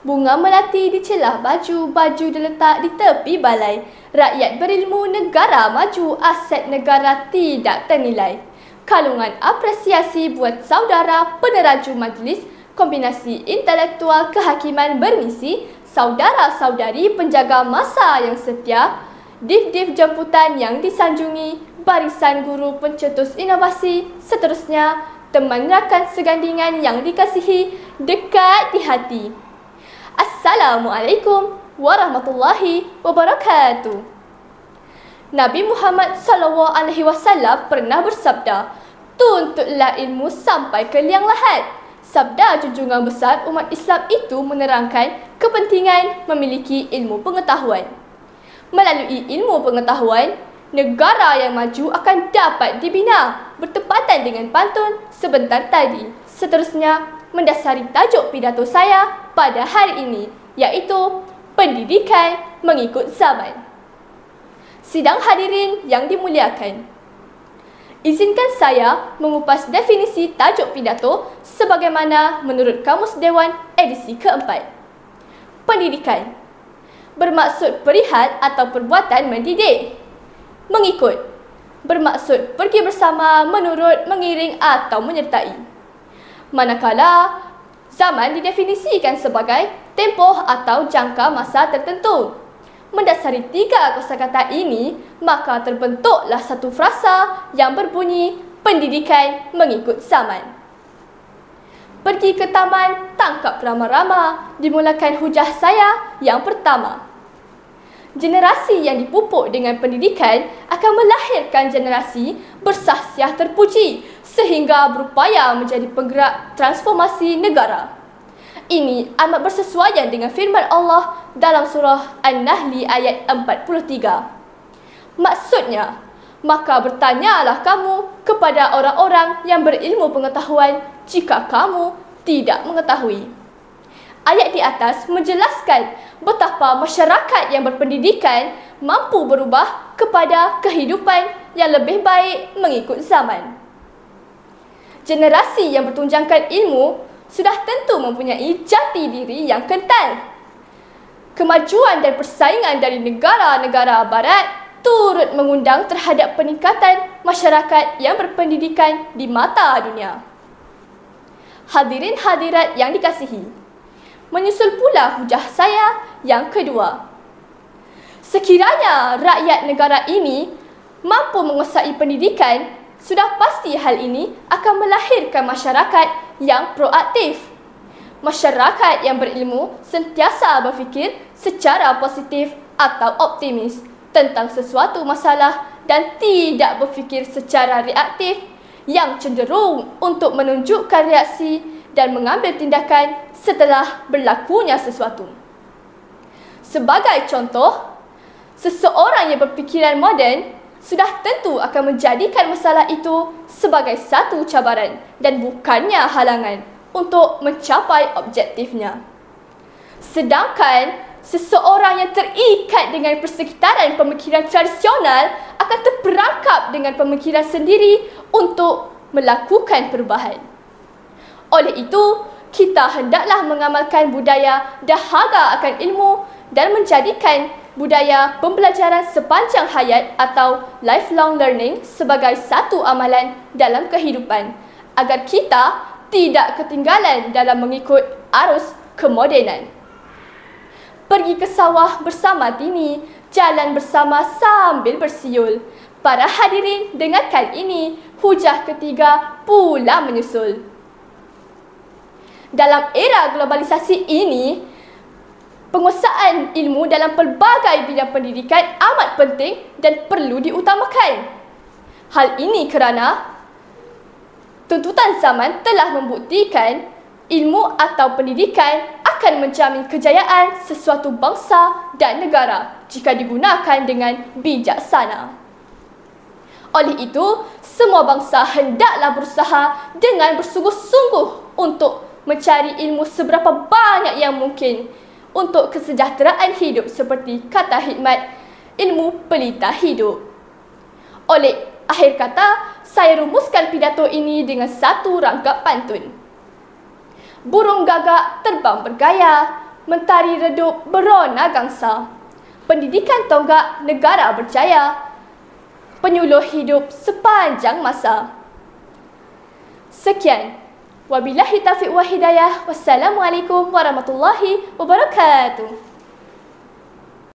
Bunga melati di celah baju, baju diletak di tepi balai. Rakyat berilmu, negara maju, aset negara tidak ternilai. Kalungan apresiasi buat saudara peneraju majlis, kombinasi intelektual kehakiman bermisi, saudara-saudari penjaga masa yang setia, div-div jemputan yang disanjungi, barisan guru pencetus inovasi, seterusnya, teman rakan segandingan yang dikasihi, dekat di hati. Assalamualaikum warahmatullahi wabarakatuh. Nabi Muhammad SAW pernah bersabda, "Tuntutlah ilmu sampai ke liang lahat." Sabda junjungan besar umat Islam itu menerangkan kepentingan memiliki ilmu pengetahuan. Melalui ilmu pengetahuan, negara yang maju akan dapat dibina, bertepatan dengan pantun sebentar tadi. Seterusnya, mendasari tajuk pidato saya pada hari ini, iaitu pendidikan mengikut zaman. Sidang hadirin yang dimuliakan, izinkan saya mengupas definisi tajuk pidato sebagaimana menurut Kamus Dewan edisi keempat. Pendidikan bermaksud perihal atau perbuatan mendidik. Mengikut bermaksud pergi bersama, menurut, mengiring atau menyertai. Manakala zaman didefinisikan sebagai tempoh atau jangka masa tertentu. Mendasari tiga kosakata ini, maka terbentuklah satu frasa yang berbunyi pendidikan mengikut zaman. Pergi ke taman, tangkap rama-rama, dimulakan hujah saya yang pertama. Generasi yang dipupuk dengan pendidikan akan melahirkan generasi bersahsiah terpuji sehingga berupaya menjadi penggerak transformasi negara. Ini amat bersesuaian dengan firman Allah dalam surah An-Nahl ayat 43. Maksudnya, maka bertanyalah kamu kepada orang-orang yang berilmu pengetahuan jika kamu tidak mengetahui. Ayat di atas menjelaskan betapa masyarakat yang berpendidikan mampu berubah kepada kehidupan yang lebih baik mengikut zaman. Generasi yang bertunjangkan ilmu sudah tentu mempunyai jati diri yang kental. Kemajuan dan persaingan dari negara-negara barat turut mengundang terhadap peningkatan masyarakat yang berpendidikan di mata dunia. Hadirin hadirat yang dikasihi, menyusul pula hujah saya yang kedua. Sekiranya rakyat negara ini mampu menguasai pendidikan, sudah pasti hal ini akan melahirkan masyarakat yang proaktif. Masyarakat yang berilmu sentiasa berfikir secara positif atau optimis tentang sesuatu masalah dan tidak berfikir secara reaktif yang cenderung untuk menunjukkan reaksi dan mengambil tindakan setelah berlakunya sesuatu. Sebagai contoh, seseorang yang berfikiran moden sudah tentu akan menjadikan masalah itu sebagai satu cabaran dan bukannya halangan untuk mencapai objektifnya. Sedangkan seseorang yang terikat dengan persekitaran pemikiran tradisional akan terperangkap dengan pemikiran sendiri untuk melakukan perubahan. Oleh itu, kita hendaklah mengamalkan budaya dahaga akan ilmu dan menjadikan budaya pembelajaran sepanjang hayat atau lifelong learning sebagai satu amalan dalam kehidupan agar kita tidak ketinggalan dalam mengikut arus kemodenan. Pergi ke sawah bersama tini, jalan bersama sambil bersiul. Para hadirin, dengarkan ini, hujah ketiga pula menyusul. Dalam era globalisasi ini, penguasaan ilmu dalam pelbagai bidang pendidikan amat penting dan perlu diutamakan. Hal ini kerana tuntutan zaman telah membuktikan ilmu atau pendidikan akan menjamin kejayaan sesuatu bangsa dan negara jika digunakan dengan bijaksana. Oleh itu, semua bangsa hendaklah berusaha dengan bersungguh-sungguh untuk mencari ilmu seberapa banyak yang mungkin untuk kesejahteraan hidup seperti kata hikmat, ilmu pelita hidup. Oleh akhir kata, saya rumuskan pidato ini dengan satu rangkap pantun. Burung gagak terbang bergaya, mentari redup berona gangsa, pendidikan tonggak negara berjaya, penyuluh hidup sepanjang masa. Sekian. Wabillahi taufiq wa hidayah. Wassalamualaikum warahmatullahi wabarakatuh.